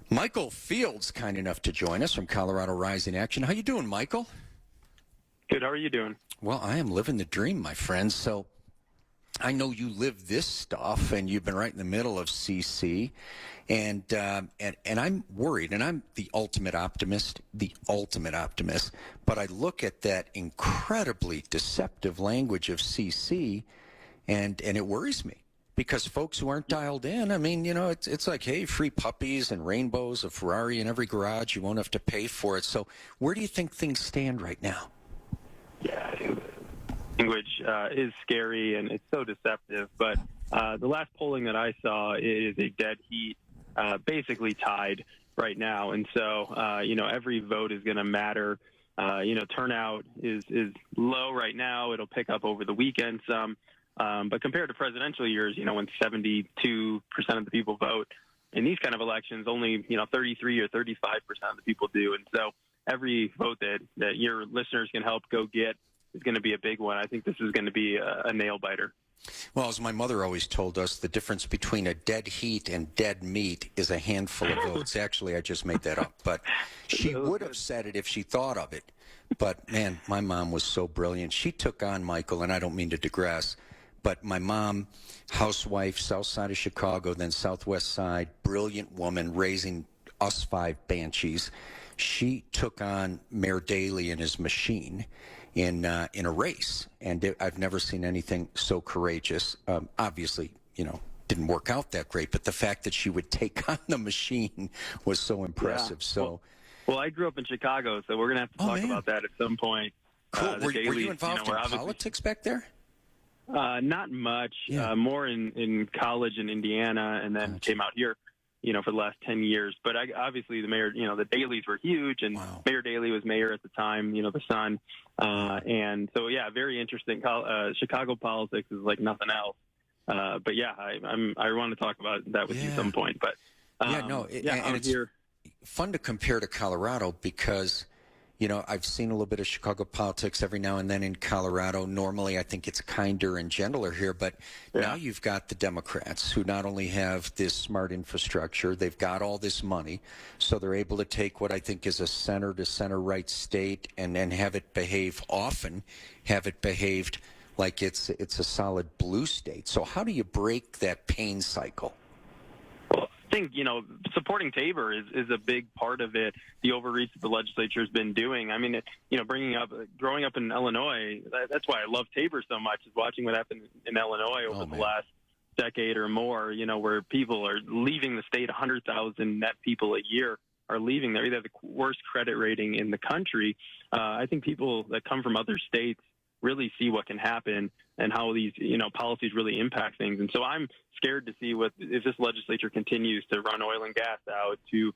Michael Fields, kind enough to join us from Colorado Rising Action. How you doing, Michael? Good. How are you doing? Well, I am living the dream, my friend. So I know you live this stuff, and you've been right in the middle of CC, and I'm worried, and I'm the ultimate optimist, But I look at that incredibly deceptive language of CC, and it worries me. Because folks who aren't dialed in, I mean, it's like, hey, free puppies and rainbows, a Ferrari in every garage. You won't have to pay for it. So where do you think things stand right now? Yeah, language is scary and it's so deceptive. But the last polling that I saw is a dead heat, basically tied right now. And so, every vote is going to matter. Turnout is low right now. It'll pick up over the weekend some. But compared to presidential years, when 72% of the people vote in these kind of elections, only, 33 or 35% of the people do. And so every vote that your listeners can help go get is going to be a big one. I think this is going to be a nail biter. Well, as my mother always told us, the difference between a dead heat and dead meat is a handful of votes. Actually, I just made that up. But she would have said it if she thought of it. But, man, my mom was so brilliant. She took on, Michael, and I don't mean to digress, but my mom, housewife, south side of Chicago, then southwest side, brilliant woman, raising us 5 banshees. She took on Mayor Daley and his machine in a race, and I've never seen anything so courageous. Obviously, didn't work out that great, but the fact that she would take on the machine was so impressive. Yeah. So, well, I grew up in Chicago, so we're going to have to talk about that at some point. Cool. Were you involved in politics back there? Not much. Yeah. More in college in Indiana, and then came out here, for the last 10 years. But obviously the mayor, the Daleys were huge, and Mayor Daley was mayor at the time, the son. And so, yeah, very interesting. Chicago politics is like nothing else. But yeah, I want to talk about that with you at some point. But it's fun to compare to Colorado because I've seen a little bit of Chicago politics every now and then in Colorado. Normally, I think it's kinder and gentler here, but now you've got the Democrats who not only have this smart infrastructure, they've got all this money, so they're able to take what I think is a center to center right state and then have it behaved like it's a solid blue state. So how do you break that pain cycle? I think, supporting Tabor is a big part of it, the overreach that the legislature has been doing. I mean, growing up in Illinois, that's why I love Tabor so much, is watching what happened in Illinois over the last decade or more, where people are leaving the state, 100,000 net people a year are leaving there. They have the worst credit rating in the country. I think people that come from other states really see what can happen and how these, policies really impact things. And so I'm scared to see if this legislature continues to run oil and gas out, to,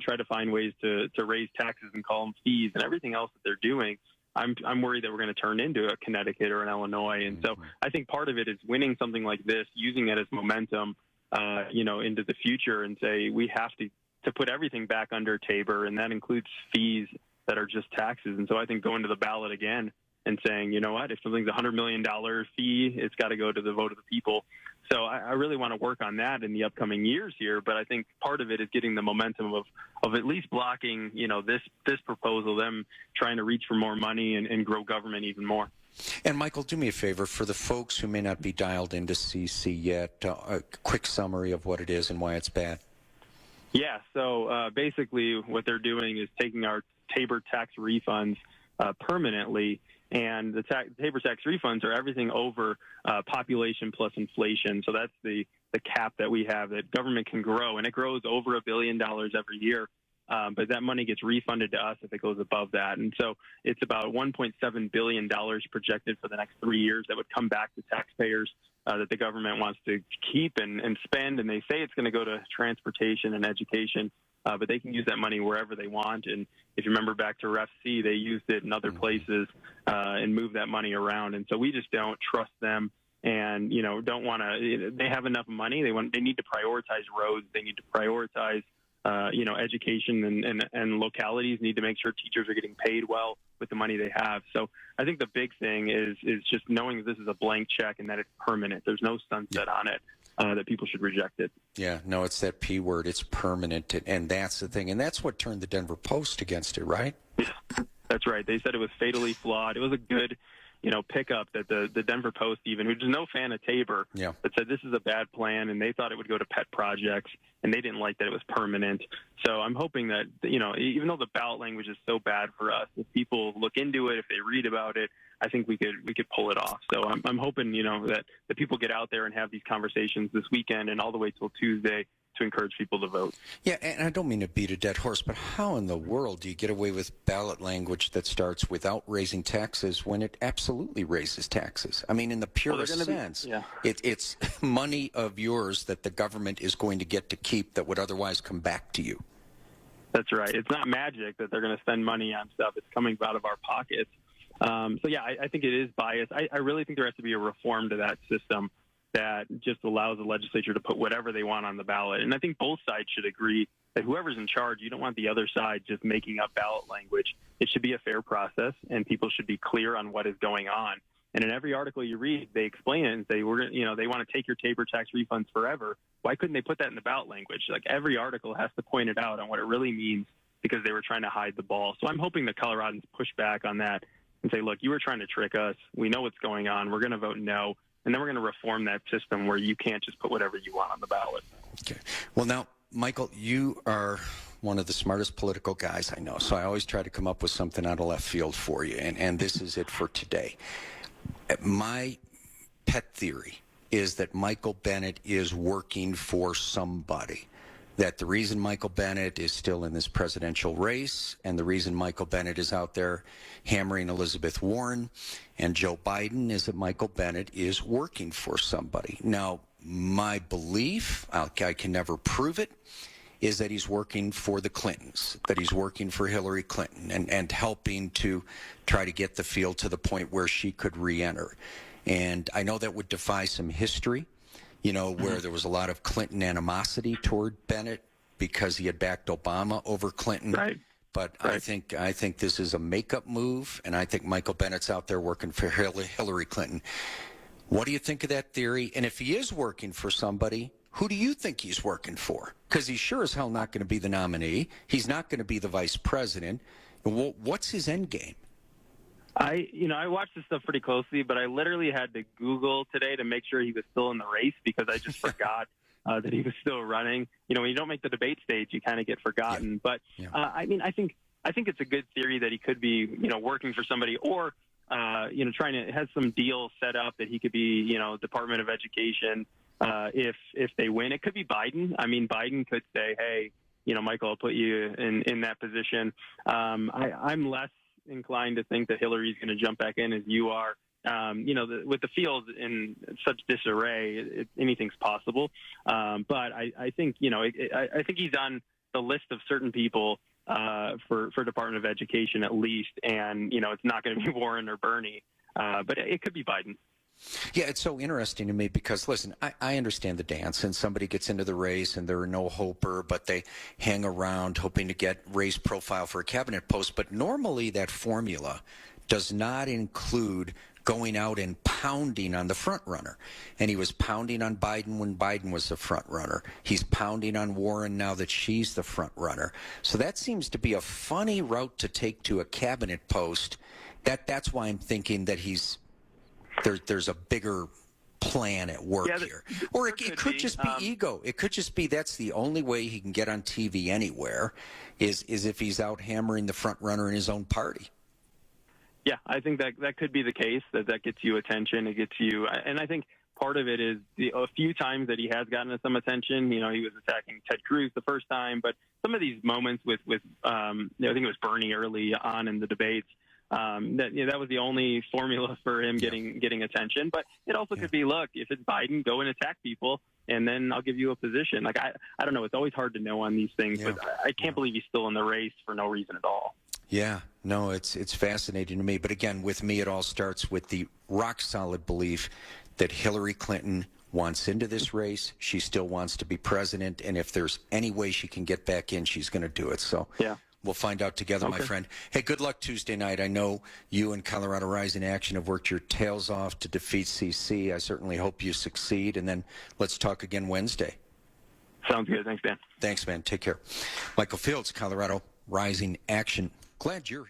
try to find ways to raise taxes and call them fees and everything else that they're doing. I'm worried that we're going to turn into a Connecticut or an Illinois. And so I think part of it is winning something like this, using it as momentum, into the future, and say we have to put everything back under Tabor, and that includes fees that are just taxes. And so I think going to the ballot again and saying, you know what, if something's a $100 million fee, it's got to go to the vote of the people. So I really want to work on that in the upcoming years here. But I think part of it is getting the momentum of at least blocking, this proposal, them trying to reach for more money and grow government even more. And Michael, do me a favor, for the folks who may not be dialed into CC yet, a quick summary of what it is and why it's bad. Yeah, so basically what they're doing is taking our Tabor tax refunds permanently. And the Tabor tax refunds are everything over population plus inflation. So that's the cap that we have, that government can grow. And it grows over $1 billion every year. But that money gets refunded to us if it goes above that. And so it's about $1.7 billion projected for the next 3 years that would come back to taxpayers that the government wants to keep and spend. And they say it's going to go to transportation and education. But they can use that money wherever they want. And if you remember back to Ref C, they used it in other places and moved that money around. And so we just don't trust them and, don't want to. They have enough money. They need to prioritize roads. They need to prioritize, education and localities need to make sure teachers are getting paid well with the money they have. So I think the big thing is just knowing that this is a blank check and that it's permanent. There's no sunset on it. that people should reject it. Yeah, no, it's that P word. It's permanent, and that's the thing. And that's what turned the Denver Post against it, right? Yeah, that's right. They said it was fatally flawed. It was a good, pickup that the Denver Post, even, who's no fan of Tabor, Yeah. but said this is a bad plan, and they thought it would go to pet projects, and they didn't like that it was permanent. So I'm hoping that, even though the ballot language is so bad for us, if people look into it, if they read about it, I think we could pull it off. So I'm hoping, that the people get out there and have these conversations this weekend and all the way till Tuesday to encourage people to vote. Yeah, and I don't mean to beat a dead horse, but how in the world do you get away with ballot language that starts without raising taxes when it absolutely raises taxes? I mean, in the purest sense, it's money of yours that the government is going to get to keep that would otherwise come back to you. That's right. It's not magic that they're going to spend money on stuff. It's coming out of our pockets. I think it is biased. I really think there has to be a reform to that system that just allows the legislature to put whatever they want on the ballot. And I think both sides should agree that whoever's in charge, you don't want the other side just making up ballot language. It should be a fair process, and people should be clear on what is going on. And in every article you read, they explain it and say, they want to take your Tabor tax refunds forever. Why couldn't they put that in the ballot language? Like, every article has to point it out on what it really means, because they were trying to hide the ball. So I'm hoping the Coloradans push back on that and say, look, you were trying to trick us. We know what's going on. We're going to vote no. And then we're going to reform that system where you can't just put whatever you want on the ballot. Okay. Well, now, Michael, you are one of the smartest political guys I know. So I always try to come up with something out of left field for you. And this is it for today. My pet theory is that Michael Bennet is working for somebody. That the reason Michael Bennet is still in this presidential race, and the reason Michael Bennet is out there hammering Elizabeth Warren and Joe Biden, is that Michael Bennet is working for somebody. Now, my belief, I can never prove it, is that he's working for the Clintons, that he's working for Hillary Clinton and helping to try to get the field to the point where she could re-enter. And I know that would defy some history, where there was a lot of Clinton animosity toward Bennet because he had backed Obama over Clinton. Right. But right. I think this is a makeup move, and I think Michael Bennet's out there working for Hillary Clinton. What do you think of that theory? And if he is working for somebody, who do you think he's working for? Because he's sure as hell not going to be the nominee. He's not going to be the vice president. What's his end game? I watched this stuff pretty closely, but I literally had to Google today to make sure he was still in the race, because I just forgot that he was still running. When you don't make the debate stage, you kind of get forgotten. Yeah. But I think it's a good theory that he could be, working for somebody, or trying to has some deal set up that he could be, Department of Education. If they win, it could be Biden. I mean, Biden could say, hey, Michael, I'll put you in that position. I'm less inclined to think that Hillary's going to jump back in as you are. With the field in such disarray, anything's possible. But I think, I think he's on the list of certain people for Department of Education at least. And, it's not going to be Warren or Bernie, but it could be Biden. Yeah, it's so interesting to me because, listen, I understand the dance, and somebody gets into the race and they're a no-hoper, but they hang around hoping to get race profile for a cabinet post. But normally that formula does not include going out and pounding on the front runner. And he was pounding on Biden when Biden was the front runner. He's pounding on Warren now that she's the front runner. So that seems to be a funny route to take to a cabinet post. That's why I'm thinking that there's a bigger plan at work here. Or it could just be ego. It could just be that's the only way he can get on TV anywhere is if he's out hammering the front runner in his own party. Yeah, I think that could be the case, that gets you attention. It gets you, and I think part of it is a few times that he has gotten some attention. He was attacking Ted Cruz the first time, but some of these moments with I think it was Bernie early on in the debates, that was the only formula for him getting attention. But it also could be, look, if it's Biden, go and attack people, and then I'll give you a position. Like, I don't know. It's always hard to know on these things, but I can't believe he's still in the race for no reason at all. Yeah, no, it's fascinating to me. But again, with me, it all starts with the rock-solid belief that Hillary Clinton wants into this race. She still wants to be president, and if there's any way she can get back in, she's going to do it. So We'll find out together, my friend. Hey, good luck Tuesday night. I know you and Colorado Rising Action have worked your tails off to defeat CC. I certainly hope you succeed, and then let's talk again Wednesday. Sounds good. Thanks, Dan. Thanks, man. Take care. Michael Fields, Colorado Rising Action. Glad you're here.